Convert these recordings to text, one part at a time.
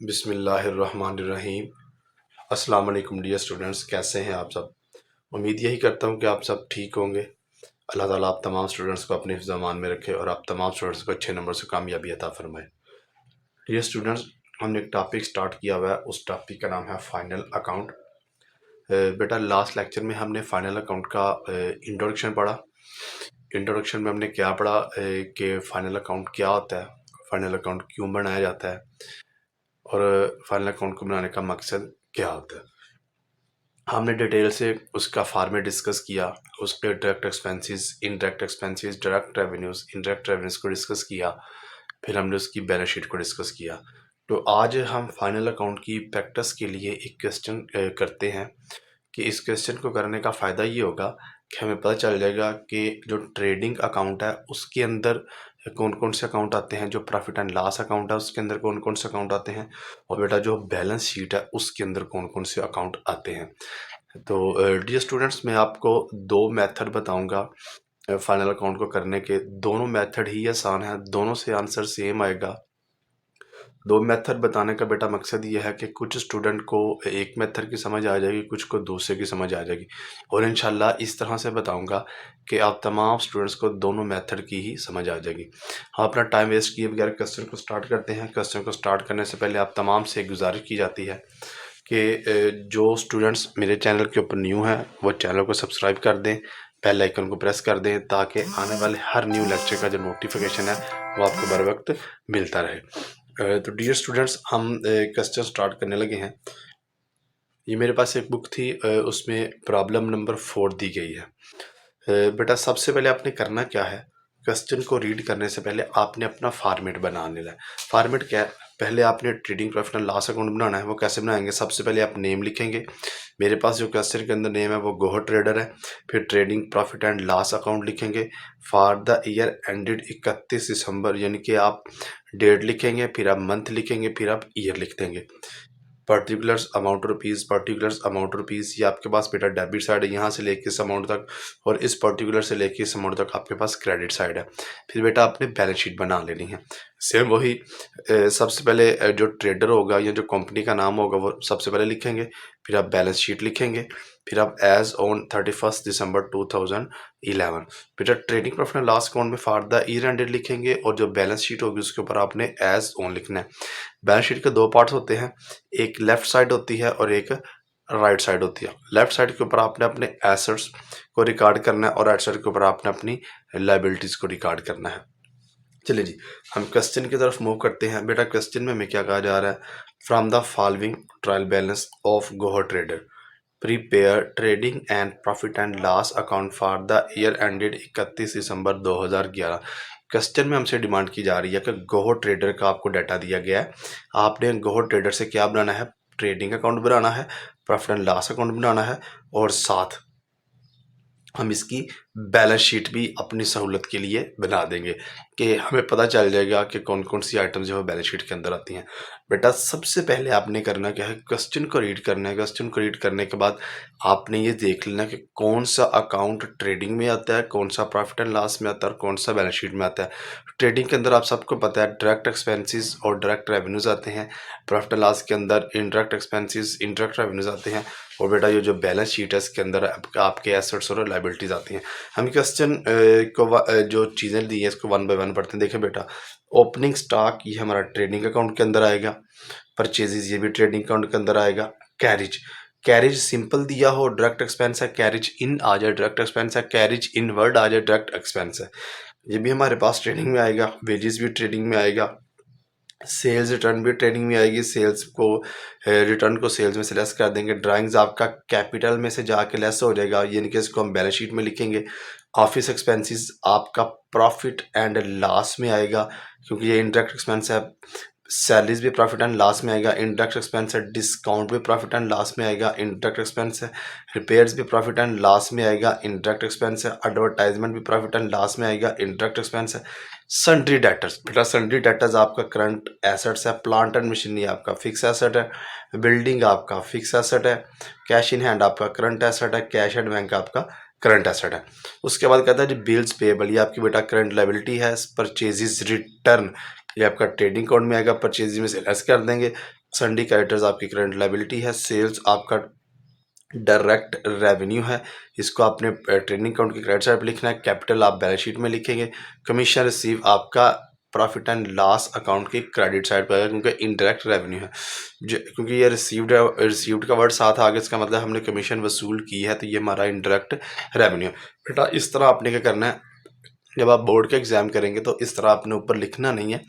बिस्मिल्लाहिर्रहमानिर्रहीम। अस्सलाम वालेकुम डियर स्टूडेंट्स, कैसे हैं आप सब। उम्मीद यही करता हूं कि आप सब ठीक होंगे। अल्लाह ताला आप तमाम स्टूडेंट्स को अपने हिफ्ज़ अमान में रखे और आप तमाम स्टूडेंट्स को अच्छे नंबर से कामयाबी अता फरमाए। डियर स्टूडेंट्स, हमने एक टॉपिक स्टार्ट किया हुआ है, उस टॉपिक का नाम है फाइनल अकाउंट। बेटा लास्ट लेक्चर में हमने फाइनल अकाउंट का इंट्रोडक्शन पढ़ा। इंट्रोडक्शन में हमने क्या पढ़ा कि फाइनल अकाउंट क्या होता है, फाइनल अकाउंट क्यों बनाया जाता है और फाइनल अकाउंट को बनाने का मकसद क्या होता है। हमने डिटेल से उसका फॉर्मेट डिस्कस किया, उसके direct expenses, indirect expenses, direct revenues, indirect revenues को डिस्कस किया। फिर हमने उसकी बैलेंस शीट को डिस्कस किया। तो आज हम फाइनल अकाउंट की प्रैक्टिस के लिए एक क्वेश्चन करते हैं कि इस क्वेश्चन को करने का फ़ायदा ये होगा कि हमें पता चल जाएगा कि जो ट्रेडिंग अकाउंट है उसके अंदर कौन कौन से अकाउंट आते हैं, जो प्रॉफिट एंड लॉस अकाउंट है उसके अंदर कौन कौन से अकाउंट आते हैं, और बेटा जो बैलेंस शीट है उसके अंदर कौन कौन से अकाउंट आते हैं। तो डियर स्टूडेंट्स, मैं आपको दो मेथड बताऊंगा फाइनल अकाउंट को करने के। दोनों मेथड ही आसान है, दोनों से आंसर सेम आएगा। दो मेथड बताने का बेटा मकसद ये है कि कुछ स्टूडेंट को एक मेथड की समझ आ जाएगी, कुछ को दूसरे की समझ आ जाएगी, और इंशाल्लाह इस तरह से बताऊंगा कि आप तमाम स्टूडेंट्स को दोनों मेथड की ही समझ आ जाएगी। हम अपना टाइम वेस्ट किए बगैर क्वेश्चन को स्टार्ट करते हैं। क्वेश्चन को स्टार्ट करने से पहले आप तमाम से गुजारिश की जाती है कि जो स्टूडेंट्स मेरे चैनल के ऊपर न्यू हैं वो चैनल को सब्सक्राइब कर दें, बेल आइकन को प्रेस कर दें, ताकि आने वाले हर न्यू लेक्चर का जो नोटिफिकेशन है वो आपको बर वक्त मिलता रहे। तो डियर स्टूडेंट्स, हम क्वेश्चन स्टार्ट करने लगे हैं। ये मेरे पास एक बुक थी, उसमें प्रॉब्लम नंबर 4 दी गई है। बेटा सबसे पहले आपने करना क्या है, क्वेश्चन को रीड करने से पहले आपने अपना फार्मेट बना लेना है। फार्मेट क्या है, पहले आपने trading profit and loss account बनाना है। वो कैसे बनाएंगे, सबसे पहले आप नेम लिखेंगे। मेरे पास जो क्वेश्चन के अंदर नेम है वो गोहो ट्रेडर है। फिर trading profit and loss account लिखेंगे फॉर द ईयर एंडेड 31 दिसंबर, यानी कि आप डेट लिखेंगे, फिर आप मंथ लिखेंगे, फिर आप ईयर लिख देंगे। Particulars amount rupees, particulars amount rupees, ये आपके पास बेटा डेबिट साइड है, यहाँ से लेके इस अमाउंट तक, और इस पर्टिकुलर से लेके इस अमाउंट तक आपके पास क्रेडिट साइड है। फिर बेटा आपने बैलेंस शीट बना लेनी है। सेम वही सबसे पहले जो ट्रेडर होगा या जो कंपनी का नाम होगा वो सबसे पहले लिखेंगे, फिर आप बैलेंस शीट लिखेंगे, फिर आप एज ऑन 31 दिसंबर 2011 बेटा trading profit and loss account में फॉर द ईयर एंडेड लिखेंगे, और जो बैलेंस शीट होगी उसके ऊपर आपने एज ऑन लिखना है। बैलेंस शीट के दो पार्ट्स होते हैं, एक लेफ्ट साइड होती है और एक राइट साइड होती है। लेफ्ट साइड के ऊपर आपने अपने एसेट्स को रिकॉर्ड करना है और राइट साइड के ऊपर आपने अपनी लाइबिलिटीज को रिकॉर्ड करना है। चलिए जी, हम क्वेश्चन की तरफ मूव करते हैं। बेटा क्वेश्चन में हमें क्या कहा जा रहा है, from the following trial balance of गोहो trader prepare trading and profit and loss account for the year ended 31 December 2011। Question में हमसे डिमांड की जा रही है कि गोहो ट्रेडर का आपको डाटा दिया गया है, आपने गोहो ट्रेडर से क्या बनाना है, ट्रेडिंग अकाउंट बनाना है, प्रॉफिट एंड लॉस अकाउंट बनाना है, और साथ हम इसकी बैलेंस शीट भी अपनी सहूलत के लिए बना देंगे कि हमें पता चल जाएगा कि कौन कौन सी आइटम्स जो है बैलेंस शीट के अंदर आती हैं। बेटा सबसे पहले आपने करना क्या है, क्वेश्चन को रीड करना है। क्वेश्चन को रीड करने के बाद आपने ये देख लेना कि कौन सा अकाउंट ट्रेडिंग में आता है, कौन सा प्रॉफिट एंड लॉस में आता है और कौन सा बैलेंस शीट में आता है। ट्रेडिंग के अंदर आप सबको पता है डायरेक्ट एक्सपेंसेस और डायरेक्ट रेवेन्यूज आते हैं, प्रॉफिट एंड लॉस के अंदर इनडायरेक्ट एक्सपेंसेस, इनडायरेक्ट रेवेन्यूज आते हैं, और बेटा ये जो बैलेंस शीट है इसके अंदर आपके एसेट्स और लायबिलिटीज आती हैं। हम क्वेश्चन को जो चीज़ें दी हैं इसको वन बाय वन पढ़ते हैं। देखें बेटा, ओपनिंग स्टॉक ये हमारा ट्रेडिंग अकाउंट के अंदर आएगा, परचेजेज ये भी ट्रेडिंग अकाउंट के अंदर आएगा, कैरिज कैरिज सिंपल दिया हो डायरेक्ट एक्सपेंस है, कैरिज इन आ जाए डायरेक्ट एक्सपेंस है, कैरिज इनवर्ड आ जाए डायरेक्ट एक्सपेंस है, ये भी हमारे पास ट्रेडिंग में आएगा। वेजेस भी ट्रेडिंग में आएगा, सेल्स रिटर्न भी ट्रेडिंग में आएगी, सेल्स को रिटर्न को सेल्स में से लेस कर देंगे। ड्राइंग्स आपका कैपिटल में से जाके लेस हो जाएगा, यानी कि इसको हम बैलेंस शीट में लिखेंगे। ऑफिस एक्सपेंसेस आपका प्रॉफिट एंड लॉस में आएगा, क्योंकि ये इनडायरेक्ट एक्सपेंस है। सैलरीज भी प्रॉफिट एंड लॉस में आएगा, इनडायरेक्ट एक्सपेंस है। डिस्काउंट भी प्रॉफिट एंड लॉस में आएगा, इनडायरेक्ट एक्सपेंस है। रिपेयर्स भी प्रॉफिट एंड लॉस में आएगा, इनडायरेक्ट एक्सपेंस है। एडवर्टाइजमेंट भी प्रॉफिट एंड लॉस में आएगा, इनडायरेक्ट एक्सपेंस है। सन्ड्री डेटर्स, बेटा सन्ड्री डेटर्स आपका करंट एसेट्स है। प्लांट एंड मशीनरी आपका फिक्स एसेट है, बिल्डिंग आपका फिक्स एसेट है, कैश इन हैंड आपका करंट एसेट है, कैश एंड बैंक आपका करंट एसेट है। उसके बाद कहता है जी बिल्स पेएबल, ये आपकी बेटा करंट लायबिलिटी है। परचेजेस रिटर्न, ये आपका ट्रेडिंग अकाउंट में आएगा, परचेज में से लेस कर देंगे। सन्डी क्रेडिटर्स आपकी करंट लायबिलिटी है। सेल्स आपका डायरेक्ट रेवेन्यू है, इसको आपने ट्रेडिंग अकाउंट की क्रेडिट साइड पर लिखना है। कैपिटल आप बैलेंस शीट में लिखेंगे। कमीशन रिसीव आपका प्रॉफिट एंड लॉस अकाउंट की क्रेडिट साइड पर आएगा, क्योंकि इनडायरेक्ट रेवेन्यू है। क्योंकि ये रिसीव्ड का वर्ड साथ आ गया, इसका मतलब हमने कमीशन वसूल की है, तो ये हमारा इनडायरेक्ट रेवेन्यू है। बेटा इस तरह आपने क्या करना है, जब आप बोर्ड का एग्जाम करेंगे तो इस तरह आपने ऊपर लिखना नहीं है।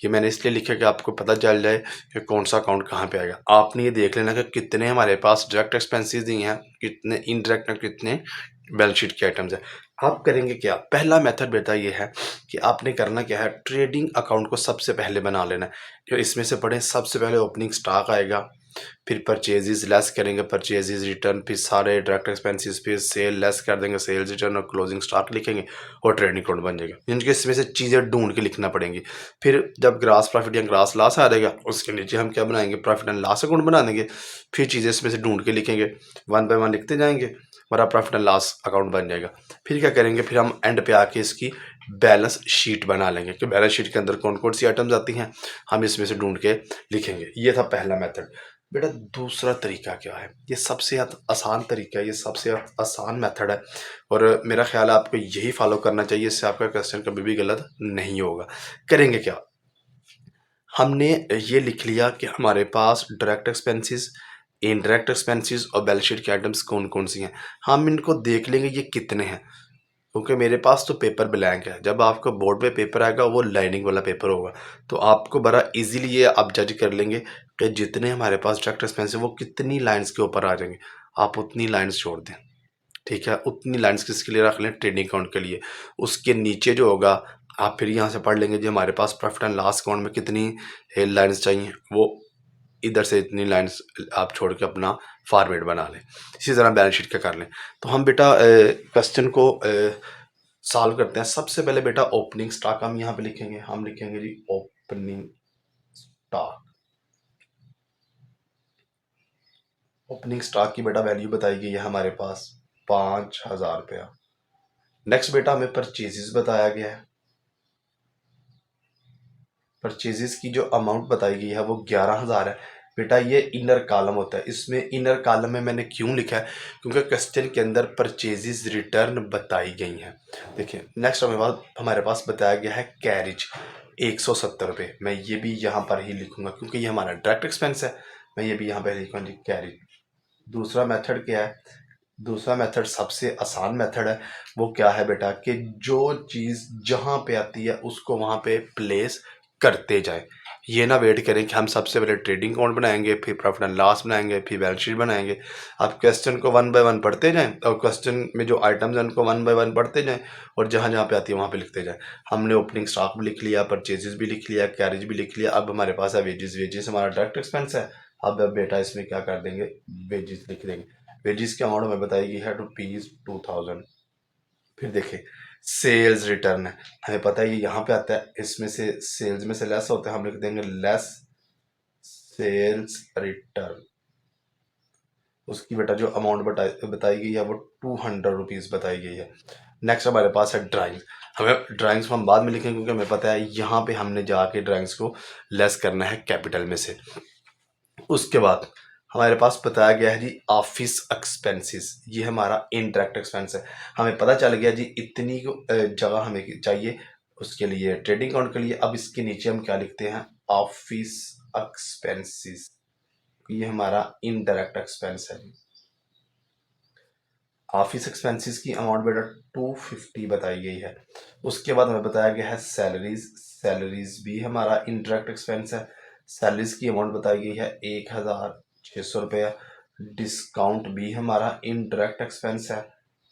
ये मैंने इसलिए लिखा कि आपको पता चल जाए कि कौन सा अकाउंट कहाँ पे आएगा। आपने ये देख लेना कि कितने हमारे पास डायरेक्ट एक्सपेंसेस दिए हैं, कितने इनडायरेक्ट और कितने बैलेंस शीट के आइटम्स हैं। आप करेंगे क्या, पहला मेथड बेटा ये है कि आपने करना क्या है, ट्रेडिंग अकाउंट को सबसे पहले बना लेना है। जो इसमें से पढ़ें, सबसे पहले ओपनिंग स्टॉक आएगा, फिर परचेजेस लेस करेंगे, परचेजेस रिटर्न, फिर सारे डायरेक्ट एक्सपेंसेस, फिर सेल लेस कर देंगे, सेल्स रिटर्न और क्लोजिंग स्टॉक लिखेंगे और ट्रेडिंग अकाउंट बन जाएगा। इनके इसमें से चीज़ें ढूंढ के लिखना पड़ेंगी। फिर जब ग्रास प्रॉफिट या ग्रास लॉस आ जाएगा, उसके नीचे हम क्या बनाएंगे, प्रॉफिट एंड लॉस अकाउंट बना देंगे। फिर चीज़ें इसमें से ढूंढ के लिखेंगे, वन बाय वन लिखते जाएंगे, हमारा प्रॉफिट एंड लॉस अकाउंट बन जाएगा। फिर क्या करेंगे, फिर हम एंड पे आके इसकी बैलेंस शीट बना लेंगे कि बैलेंस शीट के अंदर कौन कौन सी आइटम्स आती हैं, हम इसमें से ढूंढ के लिखेंगे। ये था पहला मेथड। बेटा दूसरा तरीका क्या है, ये सबसे आसान तरीका है, ये सबसे आसान मेथड है और मेरा ख्याल है आपको यही फॉलो करना चाहिए, इससे आपका क्वेश्चन कभी भी गलत नहीं होगा। करेंगे क्या, हमने ये लिख लिया कि हमारे पास डायरेक्ट एक्सपेंसेस, इनडायरेक्ट एक्सपेंसेस और बैलेंस शीट के आइटम्स कौन कौन सी हैं। हम इनको देख लेंगे ये कितने हैं, क्योंकि मेरे पास तो पेपर ब्लैंक है। जब आपको बोर्ड पे पेपर आएगा वो लाइनिंग वाला पेपर होगा, तो आपको बड़ा इजीली ये आप जज कर लेंगे कि जितने हमारे पास डायरेक्ट एक्सपेंस है वो कितनी लाइंस के ऊपर आ जाएंगे। आप उतनी लाइंस छोड़ दें, ठीक है, उतनी लाइंस किसके लिए रख लें, ट्रेडिंग अकाउंट के लिए। उसके नीचे जो होगा आप फिर यहाँ से पढ़ लेंगे जी हमारे पास प्रॉफिट एंड लॉस अकाउंट में कितनी लाइंस चाहिए, वो इधर से इतनी लाइंस आप छोड़ के अपना फॉर्मेट बना लें। इसी तरह बैलेंस शीट का कर लें। तो हम बेटा क्वेश्चन को सॉल्व करते हैं। सबसे पहले बेटा ओपनिंग स्टॉक हम यहाँ पे लिखेंगे, हम लिखेंगे जी ओपनिंग स्टॉक। ओपनिंग स्टॉक की बेटा वैल्यू बताई गई है हमारे पास 5,000 रुपया। नेक्स्ट बेटा हमें परचेजेस बताया गया है, परचेजेस की जो अमाउंट बताई गई है वो 11,000 है। बेटा ये इनर कॉलम होता है, इसमें इनर कॉलम में मैंने क्यों लिखा है, क्योंकि क्वेश्चन के अंदर परचेजेस रिटर्न बताई गई हैं। देखिए नेक्स्ट हमारे पास बताया गया है कैरिज 170 रुपये। मैं ये भी यहाँ पर ही लिखूंगा क्योंकि ये हमारा डायरेक्ट एक्सपेंस है, मैं ये भी यहाँ पर लिखूंगा जी कैरिज। दूसरा मेथड क्या है, दूसरा मेथड सबसे आसान मेथड है। वो क्या है बेटा कि जो चीज़ जहाँ पे आती है उसको वहाँ पे प्लेस करते जाए। ये ना वेट करें कि हम सबसे पहले ट्रेडिंग अकाउंट बनाएंगे, फिर प्रॉफिट एंड लॉस बनाएंगे, फिर बैलेंस शीट बनाएंगे। आप क्वेश्चन को वन बाय वन पढ़ते जाएं और क्वेश्चन में जो आइटम्स हैं उनको वन बाय वन पढ़ते जाएं और जहाँ जहाँ पे आती है वहाँ पे लिखते जाएं। हमने ओपनिंग स्टॉक भी लिख लिया, परचेजेस भी लिख लिया, कैरेज भी लिख लिया। अब हमारे पास है वेजेस। वेजेस हमारा डायरेक्ट एक्सपेंस है। अब बेटा इसमें क्या कर देंगे, वेजेस लिख देंगे। वेजेस की अमाउंट हमें बताई गई है ₹2000। फिर देखें सेल्स रिटर्न है, हमें पता है ये यहाँ पे आता है, इसमें से सेल्स में से लेस होता है, हम लिख देंगे लेस सेल्स रिटर्न। उसकी बेटा जो अमाउंट बताई गई है वो ₹200 बताई गई है। नेक्स्ट हमारे पास है ड्राइंग। हमें ड्राइंग्स हम बाद में लिखेंगे क्योंकि हमें पता है यहाँ पे हमने जाके ड्राइंग्स को लेस करना है कैपिटल में से। उसके बाद हमारे पास बताया गया है जी ऑफिस एक्सपेंसेस, ये हमारा इनडायरेक्ट एक्सपेंस है। हमें पता चल गया जी इतनी जगह हमें चाहिए उसके लिए ट्रेडिंग अकाउंट के लिए। अब इसके नीचे हम क्या लिखते हैं, ऑफिस एक्सपेंसेस, ये हमारा इनडायरेक्ट एक्सपेंस है। ऑफिस एक्सपेंसेस की अमाउंट बेटा 250 बताई गई है। उसके बाद हमें बताया गया है सैलरीज, सैलरीज भी हमारा इनडायरेक्ट एक्सपेंस है। सैलरीज की अमाउंट बताई गई है 1,600 रुपया। डिस्काउंट भी हमारा इनडायरेक्ट एक्सपेंस है,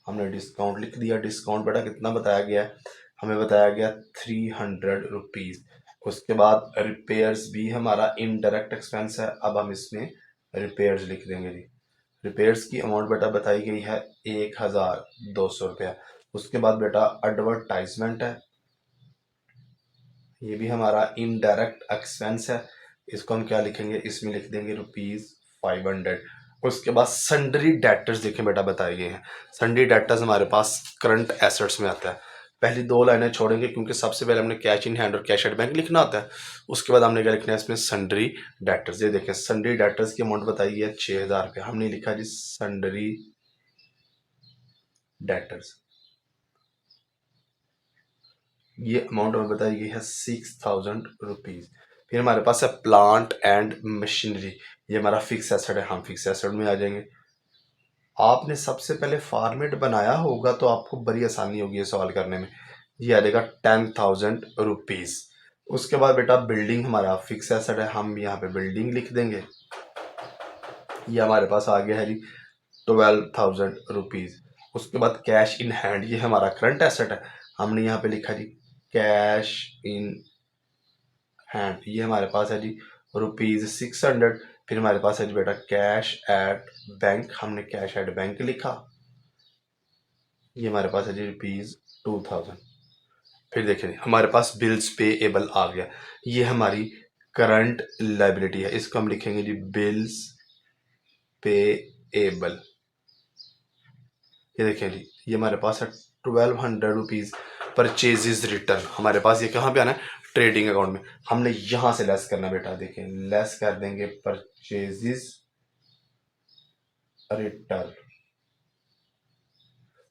हमने डिस्काउंट लिख दिया। डिस्काउंट बेटा कितना बताया गया है, हमें बताया गया 300 रुपीज़। उसके बाद रिपेयर्स भी हमारा इनडायरेक्ट एक्सपेंस है, अब हम इसमें रिपेयर्स लिख देंगे जी। रिपेयर्स की अमाउंट बेटा बताई गई है 1,200 रुपया। उसके बाद बेटा एडवर्टाइजमेंट है, ये भी हमारा इनडायरेक्ट एक्सपेंस है, इसको हम क्या लिखेंगे, इसमें लिख देंगे ₹500। उसके बाद सन्ड्री डेटर्स देखें बेटा बताए गए हैं। सन्ड्री डेटर्स हमारे पास करंट एसेट्स में आता है। पहली दो लाइनें छोड़ेंगे क्योंकि सबसे पहले हमने कैश इन हैंड और कैश एट बैंक लिखना होता है। उसके बाद हमने क्या लिखना है इसमें, सन्ड्री डेटर्स। ये देखें सन्ड्री डेटर्स की अमाउंट बताई है 6,000 रुपये। हमने लिखा जी सन्ड्री डेटर्स, ये अमाउंट हमें बताई गई है 6,000 रुपीज। फिर हमारे पास है प्लांट एंड मशीनरी, ये हमारा फिक्स एसेट है, हम फिक्स एसेट में आ जाएंगे। आपने सबसे पहले फॉर्मेट बनाया होगा तो आपको बड़ी आसानी होगी ये सवाल करने में। ये आ जाएगा 10,000 रुपीज। उसके बाद बेटा बिल्डिंग हमारा फिक्स एसेट है, हम यहाँ पे बिल्डिंग लिख देंगे। ये हमारे पास आ गया है जी 12,000 रुपीज। उसके बाद कैश इन हैंड, ये हमारा करंट एसेट है, हमने यहाँ पे लिखा जी कैश इन हैंड। ये हमारे पास है जी ₹600। फिर हमारे पास है जी बेटा कैश एट बैंक, हमने कैश एट बैंक लिखा। ये हमारे पास है जी ₹2,000। फिर देखें हमारे पास बिल्स पे एबल आ गया, ये हमारी करंट लाइबिलिटी है, इसको हम लिखेंगे जी बिल्स पे एबल। ये देखें जी ये हमारे पास है 1,200 रुपीज़। परचेजेस रिटर्न हमारे पास ये कहाँ पे आना है, ट्रेडिंग अकाउंट में। हमने यहाँ से लेस करना बेटा, देखें लेस कर देंगे परचेजेस रिटर्न।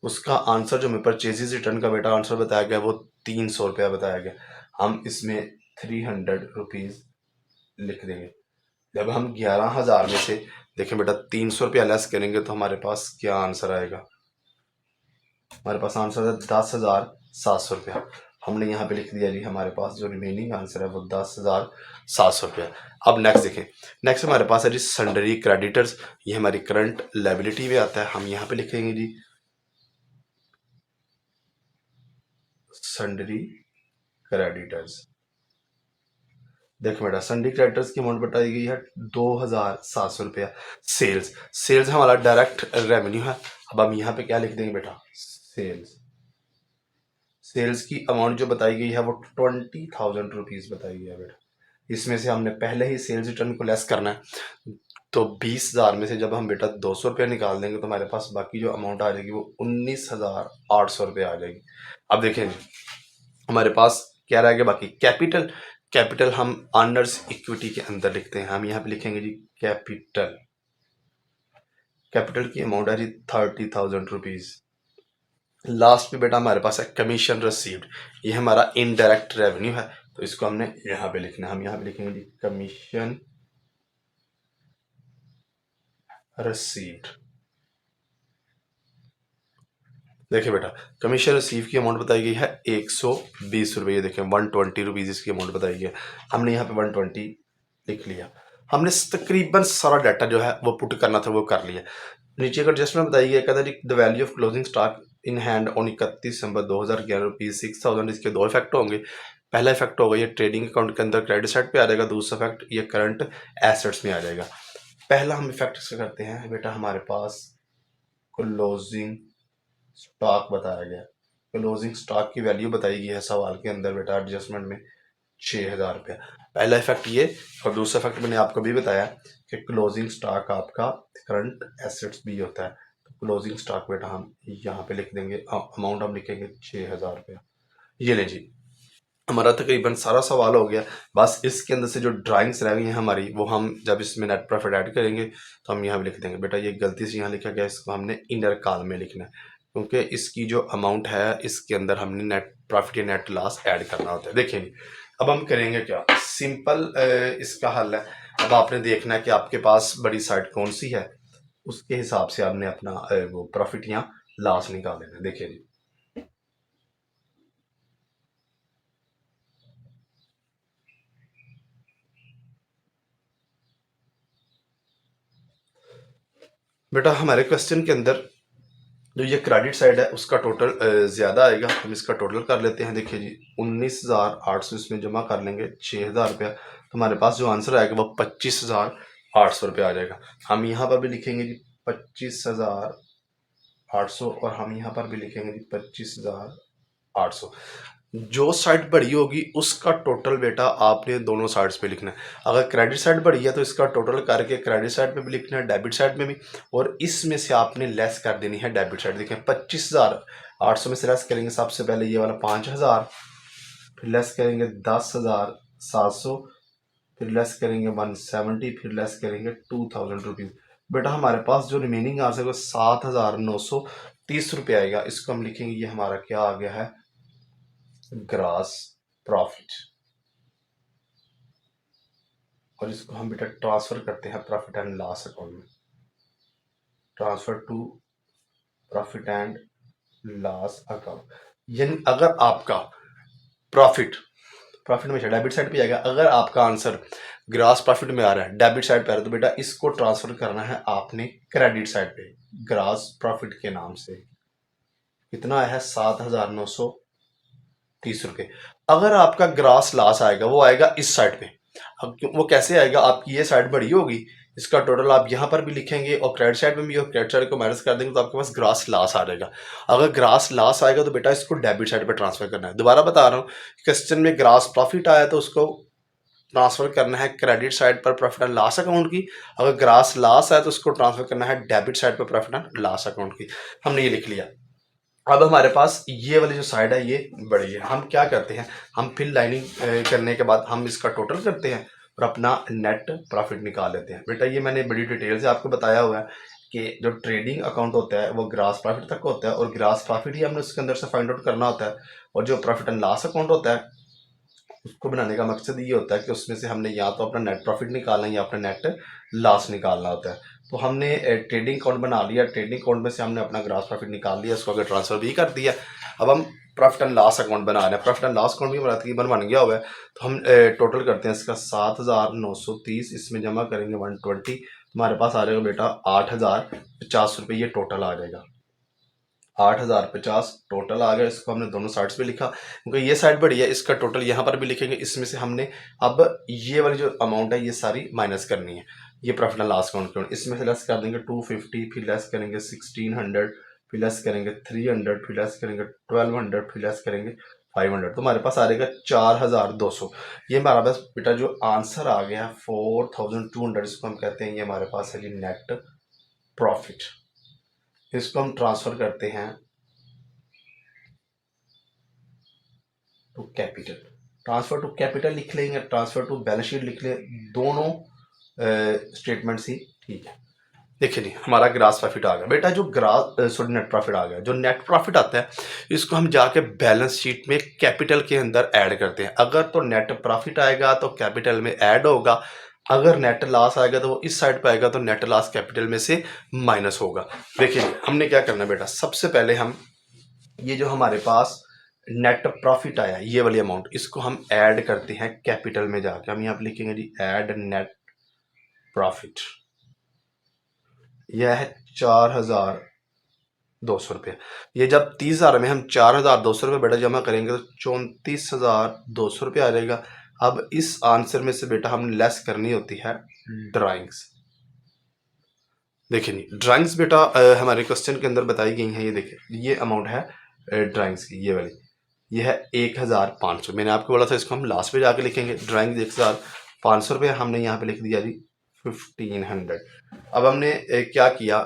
उसका आंसर जो हमें परचेजेस रिटर्न का बेटा आंसर बताया गया वो 300 रुपया बताया गया। हम इसमें 300 रुपीज़ लिख देंगे। जब हम 11,000 में से देखें बेटा 300 रुपया लेस करेंगे तो हमारे पास क्या आंसर आएगा, हमारे पास आंसर है 10,700 रुपया। हमने यहाँ पे लिख दिया जी हमारे पास जो रिमेनिंग आंसर है वो 10,700 रुपया। अब नेक्स्ट देखें, नेक्स्ट हमारे पास है जी सन्ड्री क्रेडिटर्स, ये हमारी करंट लायबिलिटी में आता है। हम यहाँ पे लिखेंगे जी सन्ड्री क्रेडिटर्स। देखो बेटा सन्ड्री क्रेडिटर्स की अमाउंट बताई गई है 2,700 रुपया। सेल्स, सेल्स हमारा डायरेक्ट रेवेन्यू है। अब हम यहाँ पे क्या लिख देंगे बेटा, सेल्स। सेल्स की अमाउंट जो बताई गई है वो 20,000 रुपीज़ बताई गई है बेटा। इसमें से हमने पहले ही सेल्स रिटर्न को लेस करना है, तो 20,000 में से जब हम बेटा 200 रुपया निकाल देंगे तो हमारे पास बाकी जो अमाउंट आ जाएगी वो 19,800 रुपया आ जाएगी। अब देखें हमारे पास क्या रह गया बाकी, कैपिटल। कैपिटल हम ऑनर्स इक्विटी के अंदर लिखते हैं, हम यहाँ पे लिखेंगे जी कैपिटल। कैपिटल की अमाउंट है जी 30,000 रुपीज़। लास्ट में बेटा हमारे पास है कमीशन रिसीव्ड, ये हमारा इनडायरेक्ट रेवेन्यू है, तो इसको हमने यहाँ पे लिखना है। हम यहाँ पे लिखेंगे जी कमीशन रिसीव्ड। देखिए बेटा कमीशन रिसीव की अमाउंट बताई गई है 120 रुपये। ये देखें 120 रुपीज़ इसकी अमाउंट बताई गई है, हमने यहाँ पे 120 लिख लिया। हमने तकरीबन सारा डाटा जो है वो पुट करना था वो कर लिया। नीचे का एडजस्टमेंट बताई गई है, कहता है the value of closing stock in hand on 31 December 2011 ₹6,000। इसके दो इफेक्ट होंगे। पहला इफेक्ट होगा ये ट्रेडिंग अकाउंट के अंदर क्रेडिट साइड पे आ जाएगा, दूसरा इफेक्ट ये करंट एसेट्स में आ जाएगा। पहला हम इफेक्ट इसका करते हैं बेटा, हमारे पास क्लोजिंग स्टॉक बताया गया। क्लोजिंग स्टॉक की वैल्यू बताई गई है सवाल के अंदर बेटा एडजस्टमेंट में 6,000 रुपया। पहला इफेक्ट ये, और दूसरा इफेक्ट मैंने आपको भी बताया कि क्लोजिंग स्टॉक आपका करंट एसेट्स भी होता है। तो क्लोजिंग स्टॉक बेटा हम यहाँ पे लिख देंगे, अमाउंट हम लिखेंगे 6,000 रुपया। ये ले जी हमारा तकरीबन सारा सवाल हो गया। बस इसके अंदर से जो ड्राइंग्स रह गई हैं हमारी वो हम जब इसमें नेट प्रॉफिट ऐड करेंगे तो हम यहाँ पे लिख देंगे। बेटा ये गलती से यहाँ लिखा गया, इसको हमने इनर कॉलम में लिखना है क्योंकि इसकी जो अमाउंट है इसके अंदर हमने नेट प्रॉफिट या नेट लॉस ऐड करना होता है। देखिए अब हम करेंगे क्या, सिंपल इसका हल है। अब आपने देखना है कि आपके पास बड़ी साइट कौन सी है, उसके हिसाब से आपने अपना वो प्रॉफिट या लॉस निकाल लेना है। देखिए जी बेटा हमारे क्वेश्चन के अंदर जो ये क्रेडिट साइड है उसका टोटल ज़्यादा आएगा, हम इसका टोटल कर लेते हैं। देखिए जी 19,800 इसमें जमा कर लेंगे 6,000 रुपया, तो हमारे पास जो आंसर आएगा वो 25,800 रुपया आ जाएगा। हम यहाँ पर भी लिखेंगे जी 25,800 और हम यहाँ पर भी लिखेंगे जी 25,800। जो साइड बड़ी होगी उसका टोटल बेटा आपने दोनों साइड्स पे लिखना है। अगर क्रेडिट साइड बड़ी है तो इसका टोटल करके क्रेडिट साइड पे भी लिखना है, डेबिट साइड में भी, और इसमें से आपने लेस कर देनी है डेबिट साइड। देखें 25,800 में से लेस करेंगे सबसे पहले ये वाला 5,000, फिर लेस करेंगे 10,700, फिर लेस करेंगे 170, फिर लेस करेंगे 2,000 रुपीज़। बेटा हमारे पास जो रिमेनिंग आ सके 7,930 रुपये आएगा। इसको हम लिखेंगे, ये हमारा क्या आ गया है, ग्रॉस प्रॉफिट। और इसको हम बेटा ट्रांसफर करते हैं प्रॉफिट एंड लॉस अकाउंट में। Transfer to profit and loss account, यानी अगर आपका प्रॉफिट में डेबिट साइड पे जाएगा, अगर आपका आंसर ग्रॉस प्रॉफिट में आ रहा है, डेबिट साइड पे आ रहा है, तो बेटा इसको ट्रांसफर करना है आपने क्रेडिट साइड पे ग्रॉस प्रॉफिट के नाम से। कितना है, 7,930 रुपये। अगर आपका ग्रॉस लॉस आएगा वो आएगा इस साइड पे। अब वो कैसे आएगा, आपकी ये साइड बड़ी होगी, इसका टोटल आप यहाँ पर भी लिखेंगे और क्रेडिट साइड में भी, और क्रेडिट साइड को माइनस कर देंगे तो आपके पास ग्रॉस लॉस आ जाएगा। अगर ग्रॉस लॉस आएगा तो बेटा इसको डेबिट साइड पे ट्रांसफर करना है। दोबारा बता रहा हूँ, क्वेश्चन में ग्रॉस प्रॉफिट आया तो उसको ट्रांसफर करना है क्रेडिट साइड पर प्रॉफिट एंड लॉस अकाउंट की। अगर ग्रॉस लॉस है तो उसको ट्रांसफर करना है डेबिट साइड पर प्रॉफिट एंड लॉस अकाउंट की। हमने ये लिख लिया। अब हमारे पास ये वाली जो साइड है ये बड़ी है, हम क्या करते हैं, हम फिल लाइनिंग करने के बाद हम इसका टोटल करते हैं और अपना नेट प्रॉफिट निकाल लेते हैं। बेटा ये मैंने बड़ी डिटेल से आपको बताया हुआ है कि जो ट्रेडिंग अकाउंट होता है वो ग्रॉस प्रॉफिट तक होता है, और ग्रॉस प्रॉफिट ही हमने उसके अंदर से फाइंड आउट करना होता है। और जो प्रॉफिट एंड लॉस अकाउंट होता है उसको बनाने का मकसद ये होता है कि उसमें से हमने या तो अपना नेट प्रॉफिट निकालना है या अपना नेट लॉस निकालना होता है। तो हमने ट्रेडिंग अकाउंट बना लिया, ट्रेडिंग अकाउंट में से हमने अपना ग्रॉस प्रॉफिट निकाल लिया, उसको अगर ट्रांसफर भी कर दिया। अब हम प्रॉफिट एंड लॉस अकाउंट बना रहे हैं, प्रॉफिट एंड लॉस अकाउंट भी बन गया हुआ है। तो हम टोटल करते हैं इसका 7,930, इसमें जमा करेंगे 120, हमारे पास आ जाएगा बेटा 8,050 रुपये, ये टोटल आ जाएगा 8,050 टोटल आ गया। इसको हमने दोनों साइड्स पे लिखा क्योंकि ये साइड बड़ी है, इसका टोटल यहाँ पर भी लिखेंगे। इसमें से हमने अब ये वाली जो अमाउंट है ये सारी माइनस करनी है, ये प्रॉफिट एंड लॉस अकाउंट। इसमें से लेस कर देंगे 250, फिर लेस करेंगे 1,600, फिर लेस करेंगे 300, फिर लेस करेंगे 1,200, फिर लेस करेंगे 500, तो हमारे पास आ जाएगा 4,200। ये हमारा पास बेटा जो आंसर आ गया 4,200, इसको हम कहते हैं, ये हमारे पास है जी नेट प्रॉफिट। इसको हम ट्रांसफर करते हैं to capital. Transfer to capital लिख लेंगे, ट्रांसफर टू बैलेंस शीट लिख लें, दोनों स्टेटमेंट्स ही ठीक है। देखिए जी हमारा ग्रास प्रॉफिट आ गया बेटा, जो नेट प्रॉफिट आ गया। जो नेट प्रॉफिट आता है इसको हम जाके बैलेंस शीट में कैपिटल के अंदर ऐड करते हैं। अगर तो नेट प्रॉफिट आएगा तो कैपिटल में ऐड होगा, अगर नेट लॉस आएगा तो वो इस साइड पे आएगा, तो नेट लॉस कैपिटल में से माइनस होगा। देखिए हमने क्या करना है बेटा, सबसे पहले हम ये जो हमारे पास नेट प्रॉफिट आया ये वाली अमाउंट, इसको हम ऐड करते हैं कैपिटल में जाके। हम यहाँ पे लिखेंगे जी ऐड नेट प्रॉफिट, यह है 4,200 रुपये। ये जब 30,000 में हम 4,200 रुपये बेटा जमा करेंगे तो 34,200 रुपये आ जाएगा। अब इस आंसर में से बेटा हमने लेस करनी होती है ड्राइंग्स। देखिए नहीं ड्राइंग्स बेटा हमारे क्वेश्चन के अंदर बताई गई हैं। ये देखिए ये अमाउंट है ड्राइंग्स की, ये वाली, ये है 1,500। मैंने आपको बोला था इसको हम लास्ट पे जाके लिखेंगे। ड्राइंग 1,500 रुपये, हमने यहाँ पे लिख दिया जी 1,500। अब हमने क्या किया,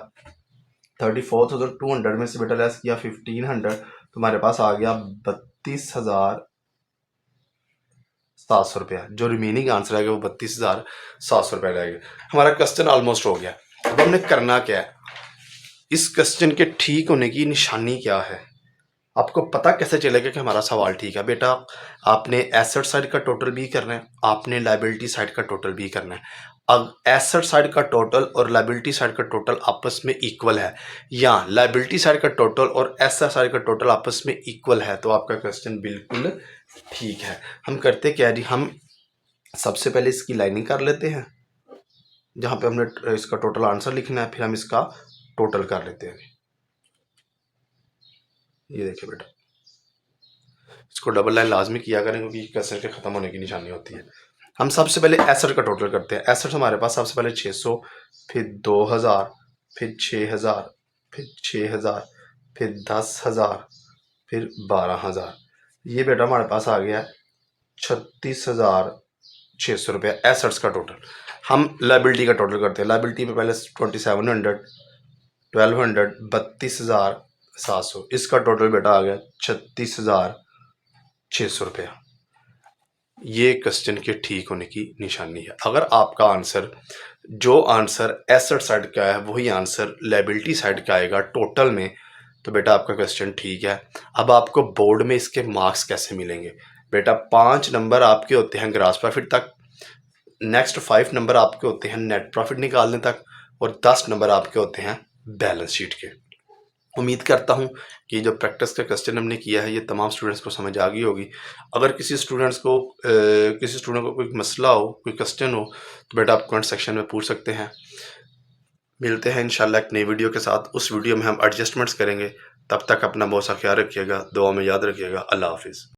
34,200 में से बेटा लेस किया 1,500, तो हमारे पास आ गया 32,700 रुपया। जो रिमेनिंग आंसर आएगा वो 32,700 रुपया रहेगा। हमारा क्वेश्चन ऑलमोस्ट हो गया। अब हमने करना क्या है, इस क्वेश्चन के ठीक होने की निशानी क्या है, आपको पता कैसे चलेगा कि हमारा सवाल ठीक है। बेटा आपने एसेट साइड का टोटल भी करना है, आपने लायबिलिटी साइड का टोटल भी करना है। अब एसेट साइड का टोटल और लायबिलिटी साइड का टोटल आपस में इक्वल है, या लायबिलिटी साइड का टोटल और एसेट साइड का टोटल आपस में इक्वल है, तो आपका क्वेश्चन बिल्कुल ठीक है। हम करते क्या जी, हम सबसे पहले इसकी लाइनिंग कर लेते हैं जहाँ पे हमने इसका टोटल आंसर लिखना है, फिर हम इसका टोटल कर लेते हैं। ये देखिए बेटा, इसको डबल लाइन लाजमी किया करें क्योंकि क्वेश्चन के खत्म होने की निशानी होती है। हम सबसे पहले एसेट का टोटल करते हैं। एसेट हमारे पास सबसे पहले 600, फिर 2,000, फिर 6,000, फिर 6,000, फिर 10,000, फिर 12,000। ये बेटा हमारे पास आ गया 36,600 रुपया एसेट्स का टोटल। हम लाइबिलिटी का टोटल करते हैं। लाइबिलिटी में पहले 2700, 1200, 32,700, इसका टोटल बेटा आ गया 36,600 रुपया। ये क्वेश्चन के ठीक होने की निशानी है। अगर आपका आंसर जो आंसर एसेट साइड का है वही आंसर लायबिलिटी साइड का आएगा टोटल में, तो बेटा आपका क्वेश्चन ठीक है। अब आपको बोर्ड में इसके मार्क्स कैसे मिलेंगे? बेटा 5 नंबर आपके होते हैं ग्रॉस प्रॉफिट तक, नेक्स्ट 5 नंबर आपके होते हैं नेट प्रॉफिट निकालने तक, और 10 नंबर आपके होते हैं बैलेंस शीट के। उम्मीद करता हूँ कि जो प्रैक्टिस का क्वेश्चन हमने किया है ये तमाम स्टूडेंट्स को समझ आ गई होगी। अगर किसी स्टूडेंट को कोई मसला हो, कोई क्वेश्चन हो, तो बेटा आप कमेंट सेक्शन में पूछ सकते हैं। मिलते हैं इंशाल्लाह एक नई वीडियो के साथ। उस वीडियो में हम एडजस्टमेंट्स करेंगे। तब तक अपना बहुत सा ख्याल रखिएगा, दुआ में याद रखिएगा। अल्लाह हाफिज़।